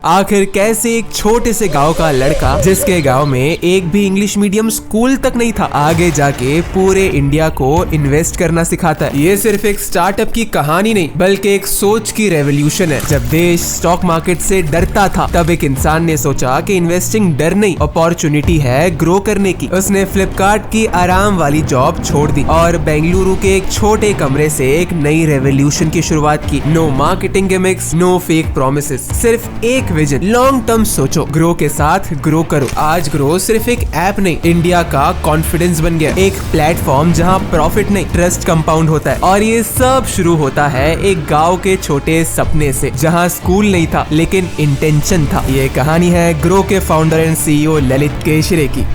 आखिर कैसे एक छोटे से गांव का लड़का, जिसके गांव में एक भी इंग्लिश मीडियम स्कूल तक नहीं था, आगे जाके पूरे इंडिया को इन्वेस्ट करना सिखाता है। ये सिर्फ एक स्टार्टअप की कहानी नहीं, बल्कि एक सोच की रेवोल्यूशन है। जब देश स्टॉक मार्केट से डरता था, तब एक इंसान ने सोचा कि इन्वेस्टिंग डर नहीं, अपॉर्चुनिटी है ग्रो करने की। उसने फ्लिपकार्ट की आराम वाली जॉब छोड़ दी और बेंगलुरु के एक छोटे कमरे से एक नई रेवोल्यूशन की शुरुआत की। No marketing gimmicks, no fake promises, सिर्फ एक विजन, लॉन्ग टर्म सोचो, ग्रो के साथ ग्रो करो। आज ग्रो सिर्फ एक ऐप नहीं, इंडिया का कॉन्फिडेंस बन गया, एक प्लेटफॉर्म जहां प्रॉफिट नहीं ट्रस्ट कंपाउंड होता है। और ये सब शुरू होता है एक गांव के छोटे सपने से, जहां स्कूल नहीं था लेकिन इंटेंशन था। ये कहानी है ग्रो के फाउंडर एंड सीईओ ललित केशरे की।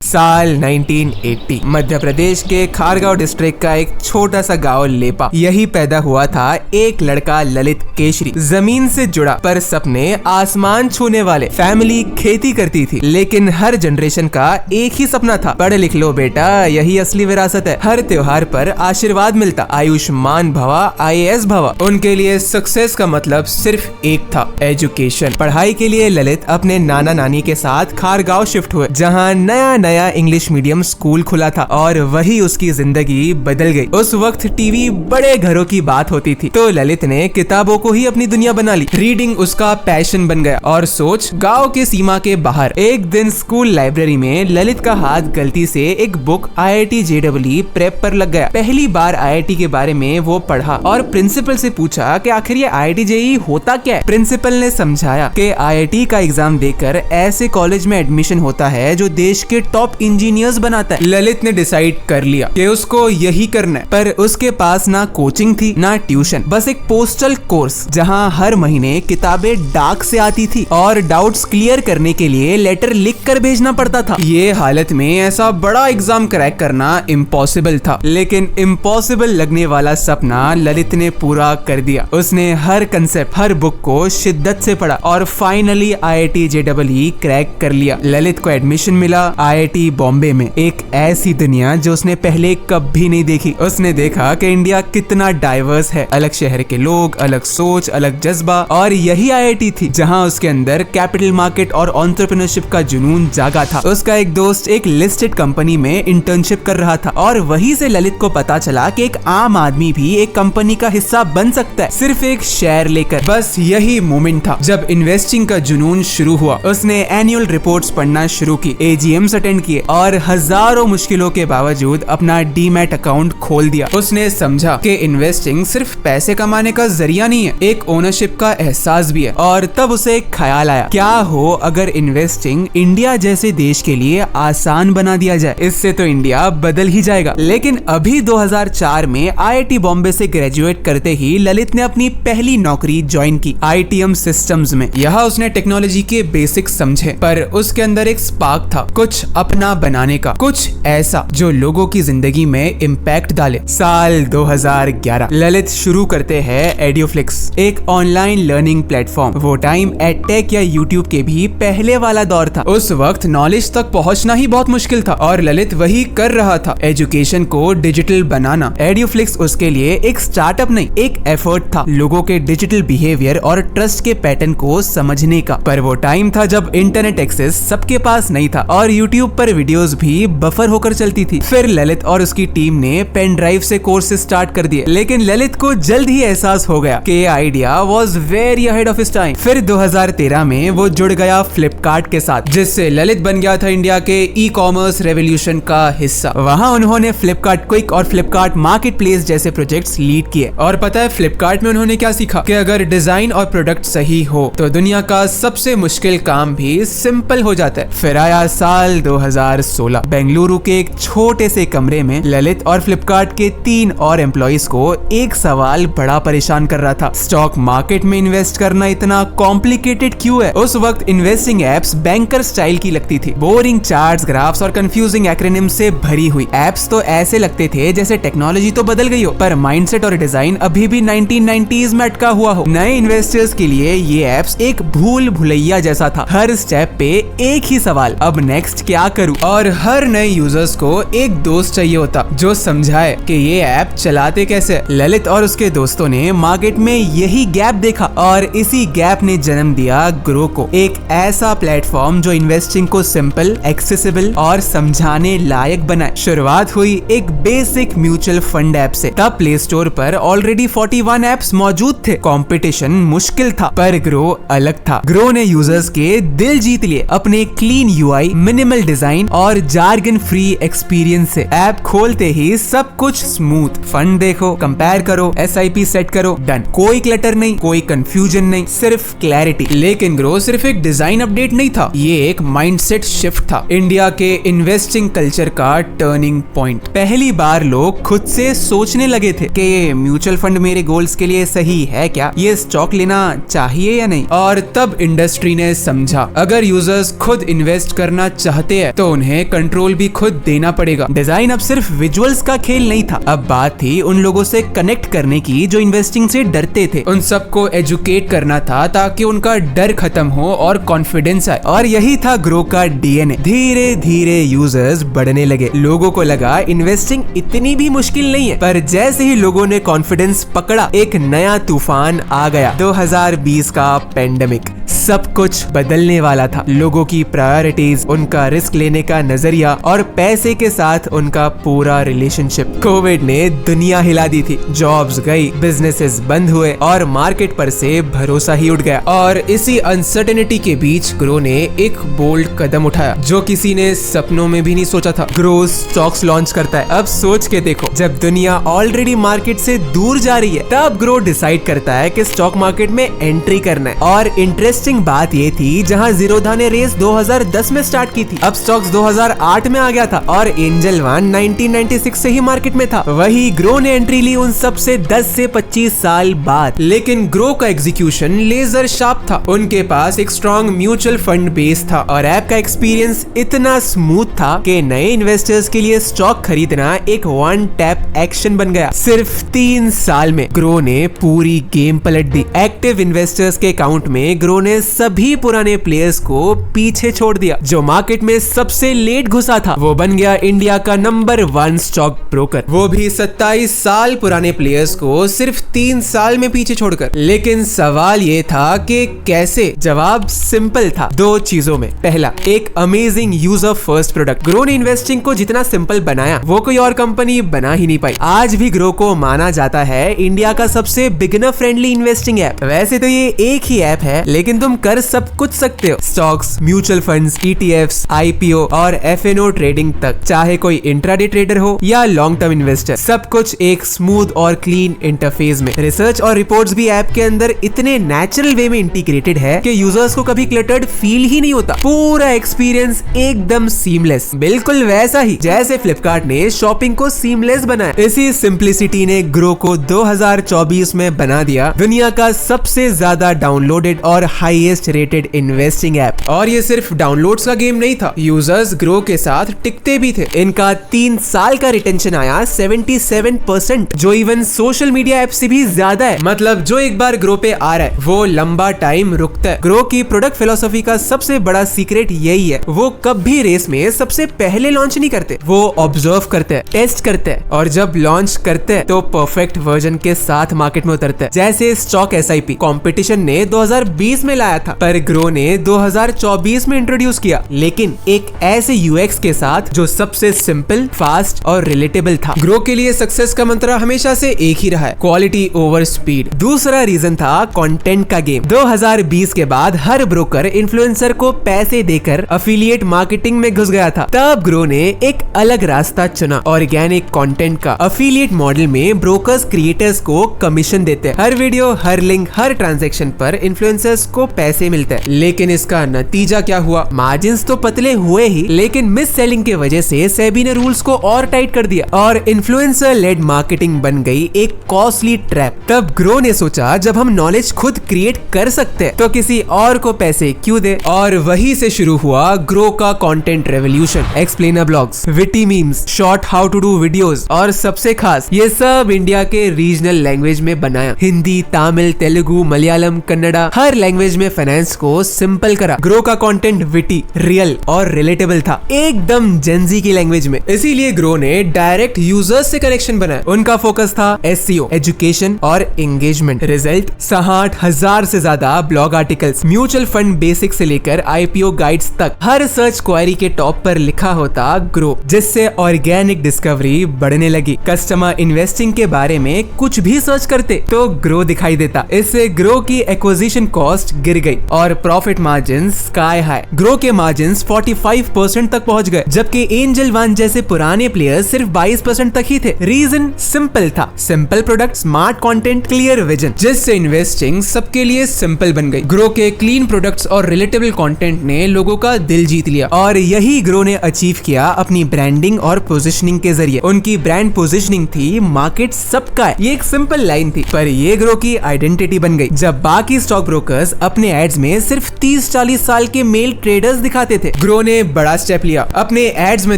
साल 1980, मध्य प्रदेश के खारगांव डिस्ट्रिक्ट का एक छोटा सा गांव लेपा, यही पैदा हुआ था एक लड़का ललित केशरी। जमीन से जुड़ा पर सपने आसमान छूने वाले। फैमिली खेती करती थी, लेकिन हर जनरेशन का एक ही सपना था, पढ़ लिख लो बेटा, यही असली विरासत है। हर त्योहार पर आशीर्वाद मिलता, आयुष्मान भवा, IAS भवा। उनके लिए सक्सेस का मतलब सिर्फ एक था, एजुकेशन। पढ़ाई के लिए ललित अपने नाना नानी के साथ खारगांव शिफ्ट हुए, जहाँ नया इंग्लिश मीडियम स्कूल खुला था और वही उसकी जिंदगी बदल गई। उस वक्त टीवी बड़े घरों की बात होती थी, तो ललित ने किताबों को ही अपनी दुनिया बना ली। रीडिंग उसका पैशन बन गया और सोच गांव के सीमा के बाहर। एक दिन स्कूल लाइब्रेरी में ललित का हाथ गलती से एक बुक IIT JEE प्रेप पर लग गया। पहली बार IIT के बारे में वो पढ़ा और प्रिंसिपल से पूछा कि आखिर ये IIT JEE होता क्या है। प्रिंसिपल ने समझाया कि IIT का एग्जाम देकर ऐसे कॉलेज में एडमिशन होता है जो देश के टॉप इंजीनियर्स बनाता है। ललित ने डिसाइड कर लिया कि उसको यही करना है, पर उसके पास ना कोचिंग थी ना ट्यूशन, बस एक पोस्टल कोर्स जहां हर महीने किताबें डाक से आती थी और डाउट्स क्लियर करने के लिए लेटर लिख कर भेजना पड़ता था। ये हालत में ऐसा बड़ा एग्जाम क्रैक करना इम्पॉसिबल था, लेकिन इम्पॉसिबल लगने वाला सपना ललित ने पूरा कर दिया। उसने हर कंसेप्ट, हर बुक को शिद्दत से पढ़ा और फाइनली IIT JEE क्रैक कर लिया। ललित को एडमिशन मिला IIT बॉम्बे में, एक ऐसी दुनिया जो उसने पहले कभी नहीं देखी। उसने देखा कि इंडिया कितना डाइवर्स है, अलग शहर के लोग, अलग सोच, अलग जज्बा, और यही IIT थी जहां उसके अंदर कैपिटल मार्केट और एंटरप्रेन्योरशिप का जुनून जागा था। उसका एक दोस्त एक लिस्टेड कंपनी में इंटर्नशिप कर रहा था और वहीं से ललित को पता चला कि एक आम आदमी भी एक कंपनी का हिस्सा बन सकता है, सिर्फ एक शेयर लेकर। बस यही मोमेंट था जब इन्वेस्टिंग का जुनून शुरू हुआ। उसने एनुअल रिपोर्ट्स पढ़ना शुरू की, AGMs अटेंड किए और हजारों मुश्किलों के बावजूद अपना डीमैट अकाउंट खोल दिया। उसने समझा कि इन्वेस्टिंग सिर्फ पैसे कमाने का जरिया नहीं है, एक ओनरशिप का एहसास भी है। और तब उसे एक ख्याल आया, क्या हो अगर इन्वेस्टिंग इंडिया जैसे देश के लिए आसान बना दिया जाए, इससे तो इंडिया बदल ही जाएगा। लेकिन अभी 2004 में IIT बॉम्बे से ग्रेजुएट करते ही ललित ने अपनी पहली नौकरी ज्वाइन की, ITM सिस्टम्स में। यहाँ उसने टेक्नोलॉजी के बेसिक्स समझे, पर उसके अंदर एक स्पार्क था, कुछ अपना बनाने का, कुछ ऐसा जो लोगों की जिंदगी में इम्पैक्ट डाले। साल 2011 ललित शुरू करते हैं एड्यूफ्लिक्स, एक ऑनलाइन लर्निंग प्लेटफॉर्म। वो टाइम एडटेक या यूट्यूब के भी पहले वाला दौर था। उस वक्त नॉलेज तक पहुंचना ही बहुत मुश्किल था और ललित वही कर रहा था, एजुकेशन को डिजिटल बनाना। एड्यूफ्लिक्स उसके लिए एक स्टार्टअप नहीं, एक एफर्ट था, लोगों के डिजिटल बिहेवियर और ट्रस्ट के पैटर्न को समझने का। पर वो टाइम था जब इंटरनेट एक्सेस सबके पास नहीं था और यूट्यूब पर वीडियोस भी बफर होकर चलती थी। फिर ललित और उसकी टीम ने पेन ड्राइव से कोर्सेज स्टार्ट कर दिए, लेकिन ललित को जल्द ही एहसास हो गया कि ये idea was very ahead of his time. फिर 2013 में वो जुड़ गया फ्लिपकार्ट के साथ, जिससे ललित बन गया था इंडिया के ई-कॉमर्स रेवोल्यूशन का हिस्सा। वहाँ उन्होंने फ्लिपकार्ट क्विक और फ्लिपकार्ट मार्केट प्लेस जैसे प्रोजेक्ट्स लीड किए। और पता है फ्लिपकार्ट में उन्होंने क्या सीखा कि अगर डिजाइन और प्रोडक्ट सही हो तो दुनिया का सबसे मुश्किल काम भी सिंपल हो जाता है। फिर आया साल 2016, बेंगलुरु के एक छोटे से कमरे में ललित और फ्लिपकार्ट के 3 और एम्प्लॉइज को एक सवाल बड़ा परेशान कर रहा था, स्टॉक मार्केट में इन्वेस्ट करना इतना कॉम्प्लिकेटेड क्यों है। उस वक्त इन्वेस्टिंग एप्स बैंकर स्टाइल की लगती थी, बोरिंग चार्ट्स, ग्राफ्स और कंफ्यूजिंग एक्रोनिम से भरी हुई। एप्स तो ऐसे लगते थे जैसे टेक्नोलॉजी तो बदल गई हो, पर माइंडसेट और डिजाइन अभी भी 1990s में अटका हुआ हो। नए इन्वेस्टर्स के लिए ये एप्स एक भूल भुलैया जैसा था, हर स्टेप पे एक ही सवाल, अब नेक्स्ट क्या करूं। और हर नए यूजर्स को एक दोस्त चाहिए होता जो समझाए कि ये ऐप चलाते कैसे। ललित और उसके दोस्तों ने मार्केट में यही गैप देखा और इसी गैप ने जन्म दिया ग्रो को, एक ऐसा प्लेटफॉर्म जो इन्वेस्टिंग को सिंपल, एक्सेसिबल और समझाने लायक बनाए। शुरुआत हुई एक बेसिक म्यूचुअल फंड ऐप से। तब प्ले स्टोर पर ऑलरेडी 41 ऐप्स मौजूद थे। कंपटीशन मुश्किल था पर ग्रो अलग था। ग्रो ने यूजर्स के दिल जीत लिए अपने क्लीन यूआई, मिनिमल डिजाइन और जार्गन फ्री एक्सपीरियंस से। ऐप खोलते ही सब कुछ स्मूथ। फंड देखो, कंपेयर करो, एसआईपी सेट करो, डन। कोई क्लटर नहीं, कोई कंफ्यूजन नहीं, सिर्फ क्लैरिटी। लेकिन ग्रो सिर्फ एक डिजाइन अपडेट नहीं था, ये एक माइंडसेट शिफ्ट था। इंडिया के इन्वेस्टिंग कल्चर का टर्निंग पॉइंट। पहली बार लोग खुद से सोचने लगे थे कि ये म्यूचुअल फंड मेरे गोल्स के लिए सही है क्या, ये स्टॉक लेना चाहिए या नहीं। और तब इंडस्ट्री ने समझा अगर यूजर्स खुद इन्वेस्ट करना चाहते हैं तो उन्हें कंट्रोल भी खुद देना पड़ेगा। डिजाइन अब सिर्फ विजुअल्स का खेल नहीं था, अब बात थी उन लोगों से कनेक्ट करने की जो इन्वेस्टिंग से डरते थे। उन सबको एजुकेट करना था ताकि उनका डर खत्म हो और कॉन्फिडेंस आए। और यही था ग्रो का डीएनए। धीरे धीरे यूजर्स बढ़ने लगे। लोगों को लगा इन्वेस्टिंग इतनी भी मुश्किल नहीं है। पर जैसे ही लोगों ने कॉन्फिडेंस पकड़ा, एक नया तूफान आ गया। 2020 का पेंडेमिक सब कुछ बदलने वाला था। लोगों की प्रायोरिटीज, उनका रिस्क लेने का नजरिया और पैसे के साथ उनका पूरा रिलेशनशिप। कोविड ने दुनिया हिला दी थी। जॉब्स गई, बिजनेसेस बंद हुए और मार्केट पर से भरोसा ही उठ गया। और इसी अनसर्टेनिटी के बीच ग्रो ने एक बोल्ड कदम उठाया जो किसी ने सपनों में भी नहीं सोचा था। ग्रो स्टॉक्स लॉन्च करता है। अब सोच के देखो, जब दुनिया ऑलरेडी मार्केट से दूर जा रही है, तब ग्रो डिसाइड करता है कि स्टॉक मार्केट में एंट्री करना है। और इंटरेस्टिंग बात ये थी, जहां जीरोधा ने रेस 2010 में स्टार्ट की थी, अब स्टॉक्स 2008 में आ गया था और एंजल वन 1996 से ही मार्केट में था। वही ग्रो ने एंट्री ली उन सब से 10 से 25 साल बाद। लेकिन ग्रो का एग्जीक्यूशन लेजर शार्प था। उनके पास एक स्ट्रॉन्ग म्यूचुअल फंड बेस था और ऐप का एक्सपीरियंस इतना स्मूथ था कि नए इन्वेस्टर्स के लिए स्टॉक खरीदना एक वन टैप एक्शन बन गया। सिर्फ 3 साल में ग्रो ने पूरी गेम पलट दी। एक्टिव इन्वेस्टर्स के अकाउंट में ग्रो ने सभी पुराने प्लेयर्स को पीछे छोड़ दिया। जो मार्केट में सबसे लेट घुसा था वो बन गया इंडिया का नंबर 1 स्टॉक ब्रोकर, वो भी 27 साल पुराने प्लेयर्स को सिर्फ 3 साल में पीछे छोड़कर। लेकिन सवाल ये था कि कैसे? जवाब सिंपल था, 2 चीजों में। पहला, एक amazing user first product. Grow ने इन्वेस्टिंग को जितना सिंपल बनाया वो कोई और कंपनी बना ही नहीं पाई। आज भी ग्रो को माना जाता है इंडिया का सबसे बिगिनर फ्रेंडली इन्वेस्टिंग ऐप। वैसे तो ये एक ही ऐप है लेकिन तुम कर सब कुछ सकते हो, stocks, mutual funds, ETFs, IPO और FNO ट्रेडिंग तक। चाहे कोई इंट्राडे ट्रेडर हो या लॉन्ग टर्म इन्वेस्टर, सब कुछ एक स्मूथ और क्लीन इंटरफेस में। रिसर्च और रिपोर्ट्स भी ऐप के अंदर इतने नेचुरल वे में इंटीग्रेटेड है कि यूजर्स को कभी क्लटर्ड फील ही नहीं होता। पूरा एक्सपीरियंस एकदम सीमलेस, बिल्कुल वैसा ही जैसे फ्लिपकार्ट ने शॉपिंग को सीमलेस बनाया। इसी सिंप्लिसिटी ने ग्रो को 2024 में बना दिया दुनिया का सबसे ज्यादा डाउनलोडेड और हाईएस्ट रेटेड इन्वेस्टिंग ऐप। और ये सिर्फ डाउनलोड्स का गेम नहीं था, यूजर्स ग्रो के साथ टिकते भी थे। इनका 3 साल का रिटेंशन आया 77%, जो इवन सोशल मीडिया ऐप से भी ज्यादा है। मतलब जो एक बार ग्रो पे आ रहा है वो लंबा टाइम रुकता है। ग्रो की प्रोडक्ट फिलोसफी का सबसे बड़ा सीक्रेट यही है, वो कभी रेस में सबसे पहले लॉन्च नहीं करते, वो ऑब्जर्व करते हैं, टेस्ट करते हैं और जब लॉन्च करते हैं तो परफेक्ट वर्जन के साथ मार्केट में उतरते हैं। जैसे स्टॉक SIP कंपटीशन ने 2020 में लाया था पर ग्रो ने 2024 में इंट्रोड्यूस किया, लेकिन एक ऐसे UX के साथ जो सबसे सिंपल, फास्ट और रिलेटेबल था। ग्रो के लिए सक्सेस का मंत्र हमेशा से एक ही रहा है, क्वालिटी ओवर स्पीड। दूसरा रीजन था कंटेंट का गेम। 2020 के बाद हर ब्रोकर इन्फ्लुएंसर को पैसे देकर अफिलिएट मार्केटिंग में घुस गया था। तब ग्रो ने एक अलग रास्ता चुना, ऑर्गेनिक कंटेंट का। अफिलिएट मॉडल में ब्रोकर्स क्रिएटर्स को कमीशन देते हैं। हर वीडियो, हर लिंक, हर ट्रांजैक्शन पर इन्फ्लुएंसर्स को पैसे मिलते हैं। लेकिन इसका नतीजा क्या हुआ? मार्जिन्स तो पतले हुए ही, लेकिन मिस सेलिंग के वजह से सेबी ने रूल्स को और टाइट कर दिया और इन्फ्लुएंसर लेड मार्केटिंग बन गई एक कॉस्टली ट्रैप। तब ग्रो ने सोचा जब हम नॉलेज खुद क्रिएट कर सकते हैं तो किसी और को पैसे क्यों दे? और वहीं से शुरू हुआ ग्रो का content revolution. Explainer blogs, witty memes, short how to do videos और सबसे खास ये सब इंडिया के रीजनल लैंग्वेज में बनाया। हिंदी, तमिल, तेलुगु, मलयालम, कन्नड़ा, हर लैंग्वेज लैंग्वेज में फाइनेंस को सिंपल करा। ग्रो का कंटेंट विटी, रियल और रिलेटेबल था, एकदम जेनजी की लैंग्वेज में। इसीलिए ग्रो ने डायरेक्ट यूजर्स से कनेक्शन बनाया। उनका फोकस था एसईओ, एजुकेशन और एंगेजमेंट। रिजल्ट 60,000 से ज्यादा blog articles, mutual fund basic से लेकर आईपीओ गाइड्स तक। हर सर्च क्वेरी के टॉप पर लिखा होता ग्रो, जिससे ऑर्गेनिक डिस्कवरी बढ़ने लगी। कस्टमर इन्वेस्टिंग के बारे में कुछ भी सर्च करते तो ग्रो दिखाई देता। इससे ग्रो की एक्विजिशन कॉस्ट गिर गई और profit margin sky high. Grow के मार्जिन 45% तक पहुंच गए, जबकि एंजल वन जैसे पुराने प्लेयर्स सिर्फ 22% तक ही थे। रीजन सिंपल था, simple product, smart content, clear vision, जिससे इन्वेस्टिंग सबके लिए सिंपल बन गई। ग्रो के क्लीन प्रोडक्ट्स और रिलेटेबल कंटेंट ने लोगों का दिल जीत लिया और यही ग्रो ने अचीव किया अपनी ब्रांडिंग और पोजीशनिंग के जरिए। उनकी ब्रांड पोजीशनिंग थी मार्केट सबका है, ये एक सिंपल लाइन थी, पर ये ग्रो की आइडेंटिटी बन गई। जब बाकी स्टॉक ब्रोकर्स अपने एड्स में सिर्फ 30-40 साल के मेल ट्रेडर्स दिखाते थे, ग्रो ने बड़ा स्टेप लिया। अपने एड्स में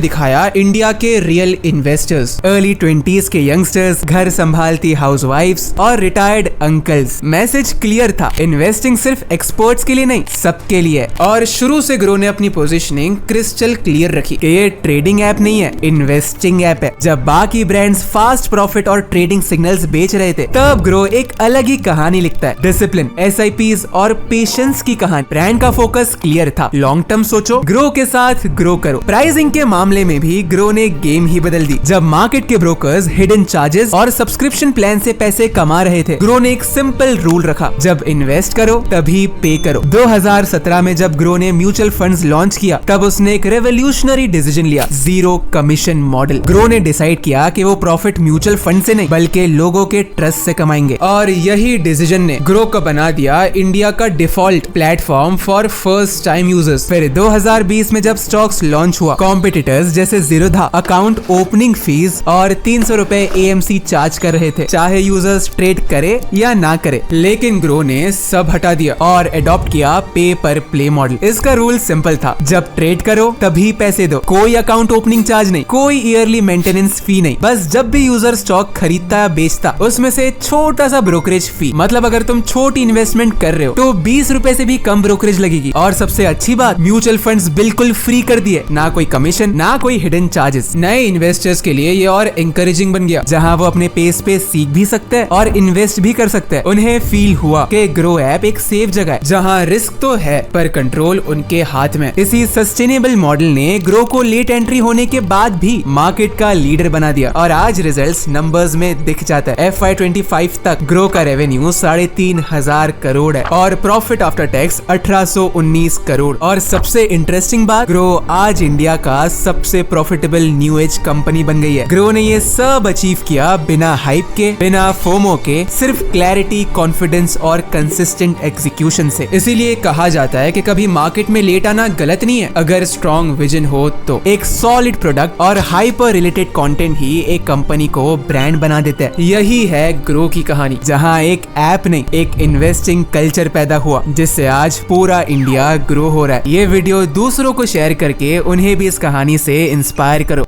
दिखाया इंडिया के रियल इन्वेस्टर्स, अर्ली 20s के यंगस्टर्स, घर संभालती हाउसवाइफ्स और रिटायर्ड अंकल्स। मैसेज क्लियर था, इन्वेस्टिंग सिर्फ एक्सपर्ट्स के लिए नहीं, सबके लिए। और शुरू से ग्रो ने अपनी पोजीशनिंग क्रिस्टल क्लियर रखी कि ये ट्रेडिंग ऐप नहीं है, इन्वेस्टिंग ऐप है। जब बाकी ब्रांड्स फास्ट प्रॉफिट और ट्रेडिंग सिग्नल्स बेच रहे थे, तब ग्रो एक अलग ही कहानी लिखता है। डिसिप्लिन, एसआईपीज और पेशेंस की कहानी। ब्रांड का फोकस क्लियर था, लॉन्ग टर्म सोचो, ग्रो के साथ ग्रो करो। प्राइसिंग के मामले में भी ग्रो ने गेम ही बदल दी। जब मार्केट के ब्रोकर्स हिडन चार्जेस और सब्सक्रिप्शन प्लान से पैसे कमा रहे थे, ग्रो ने एक सिंपल रूल रखा, जब इन्वेस्ट करो तभी पे करो। 2017 में जब ग्रो ने म्यूचुअल फंड्स लॉन्च किया, तब उसने एक रेवोल्यूशनरी डिसीजन लिया, जीरो कमीशन मॉडल। ग्रो ने डिसाइड किया कि वो प्रॉफिट म्यूचुअल फंड से नहीं बल्कि लोगों के ट्रस्ट से कमाएंगे, और यही डिसीजन ने ग्रो को बना दिया इंडिया का default platform for first time users. फिर 2020 में जब स्टॉक्स लॉन्च हुआ, कॉम्पिटिटर्स जैसे जीरोधा अकाउंट ओपनिंग फीस और 300 रुपए एएमसी चार्ज कर रहे थे, चाहे यूजर्स ट्रेड करे या ना करे। लेकिन ग्रो ने सब हटा दिया और अडॉप्ट किया पे पर प्ले मॉडल। इसका रूल सिंपल था, जब ट्रेड करो तभी पैसे दो, कोई अकाउंट ओपनिंग चार्ज नहीं, कोई ईयरली मेंटेनेंस फी नहीं। बस जब भी यूजर स्टॉक खरीदता या बेचता, उसमें से छोटा सा ब्रोकरेज फी, मतलब अगर तुम छोटी इन्वेस्टमेंट कर रहे हो तो 20 रुपए से भी कम ब्रोकरेज लगेगी। और सबसे अच्छी बात, म्यूचुअल फंड्स बिल्कुल फ्री कर दिए, ना कोई कमीशन, ना कोई हिडन चार्जेस। नए इन्वेस्टर्स के लिए ये और एनकरेजिंग बन गया, जहां वो अपने पेस पे सीख भी सकते हैं और इन्वेस्ट भी कर सकते हैं। उन्हें फील हुआ कि ग्रो ऐप एक सेफ जगह है, जहां रिस्क तो है पर कंट्रोल उनके हाथ में। इसी सस्टेनेबल मॉडल ने ग्रो को लेट एंट्री होने के बाद भी मार्केट का लीडर बना दिया और आज रिजल्ट्स नंबर्स में दिख जाता है। FY25 तक ग्रो का रेवेन्यू 3,500 करोड़ है और प्रॉफिट आफ्टर टैक्स 1819 करोड़। और सबसे इंटरेस्टिंग बात, ग्रो आज इंडिया का सबसे प्रॉफिटेबल न्यू एज कंपनी बन गई है। ग्रो ने ये सब अचीव किया बिना हाइप के, बिना फोमो के, सिर्फ क्लैरिटी, कॉन्फिडेंस और कंसिस्टेंट एग्जीक्यूशन से। इसीलिए कहा जाता है कि कभी मार्केट में लेट आना गलत नहीं है, अगर स्ट्रॉन्ग विजन हो तो। एक सॉलिड प्रोडक्ट और हाइपर रिलेटेड कंटेंट ही एक कंपनी को ब्रांड बना देता है। यही है ग्रो की कहानी, जहां एक ऐप नहीं, एक इन्वेस्टिंग कल्चर पैदा हुआ, जिससे आज पूरा इंडिया ग्रो हो रहा है। ये वीडियो दूसरों को शेयर करके उन्हें भी इस कहानी से इंस्पायर करो।